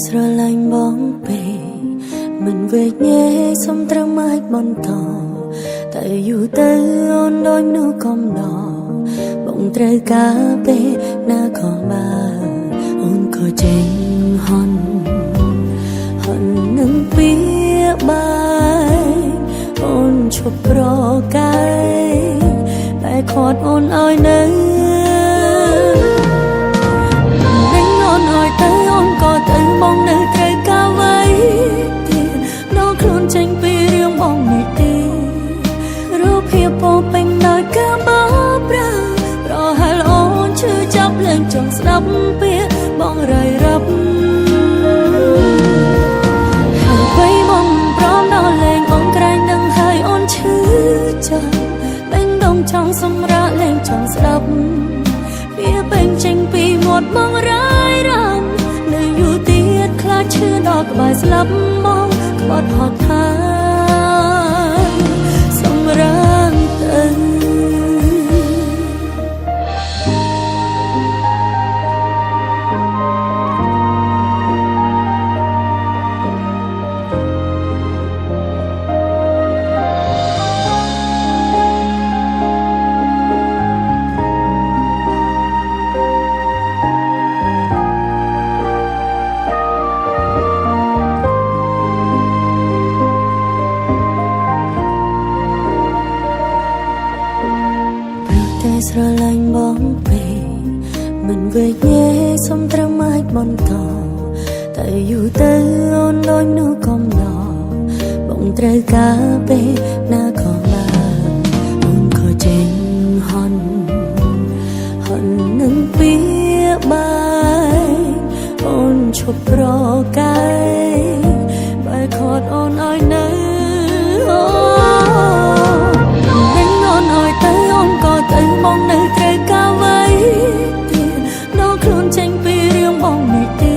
ស្រឡាញ់បងពេកមិនវេកញែកសុំត្រឹមអាចបន្តតែយូរទៅអូនដូចមនុស្សកំដរបងត្រូវការពេលណាក៏បានអូនក៏ចេញហន់នឹងពីបាយអូនឈប់ប្រកាយតែខត់អូនឲ្យនៅទៅបងនៅត្រូវការໄว้ទៀតដល់ខ្លួនចេញពីរឿងបងនេះទេរូបភាពពោពេញដោយការបោកប្រាស់ប្រហែលអូនឈឺចាប់លែងចង់ស្ដាប់ពាក្យបងរៃរ៉ាប់ហើយបងព្រមដល់លែងអូនក្រែងនឹងហើយអូនឈឺចាប់ពេញដងចង់សម្រាប់លែងចង់ស្ដាប់វាពេញចេញពីមាត់បងរ៉ៃរ៉ាប់ខ្លាចឈឺដល់ក្បែរស្លាប់មកក្បត់ហត់ថាសម្រាប់ទៅស្រឡាញ់បងពេកមិនវេកញែកសុំត្រឹមអាចបន្តតែយូរទៅអូនដូចមនុស្សកំដរបងត្រូវការពេលណាក៏បានអូនក៏ចេញហន់នឹងពីបាយអូនឈប់ប្រកាយបែរខត់អូនឲ្យនៅបងនៅត្រូវការໄว้ទៀតដល់ខ្លួនចេញពីរឿងបងនេះទេ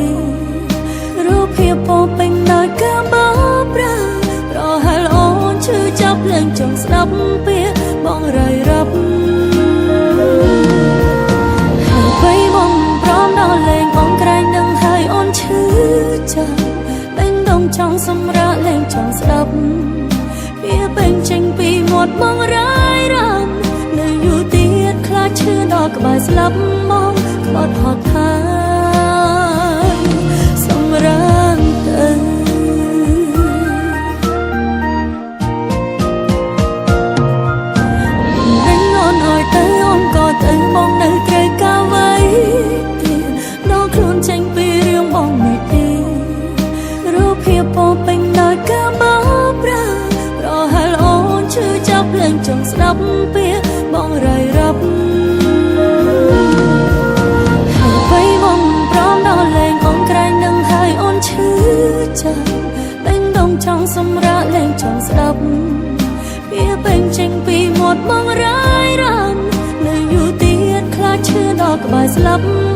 រូបភាពពោពេញដោយការបោកប្រាស់ប្រហែលអូនឈឺចាប់លែងចង់ស្ដាប់ពាក្យបងរៃរ៉ាប់ហើយបងព្រមដល់លែងអូនក្រែងនឹងហើយអូនឈឺចាប់ពេញដងចង់សម្រាប់លែងចង់ស្ដាប់វាពេញចេញពីមាត់បងរៃរ៉ាប់នៅយូរទៀតខ្លាចឈឺដល់ក្បែរស្លាប់មកក្បត់ហត់ថាសម្រាប់ទៅនឹងអូនឲ្យទៅអូនក៏ទៅបងនៅត្រូវការໄว้ទៀតដល់ខ្លួនចេញពីរឿងបងនេះទេរូបភាពពោពេញដោយការបោកប្រាស់ប្រហែលអូនឈឺចាប់លែងចង់ស្ដាប់ពាក្យបងរៃរ៉ាប់ហើយបងព្រមដល់លែងអូនក្រែងនឹងហើយអូនឈឺចាប់ពេញដងចង់សម្រាប់លែងចង់ស្ដាប់វាពេញចេញពីមាត់បងរៃរ៉ាប់នៅយូរទៀតខ្លាចឈឺដល់ក្បែរស្លាប់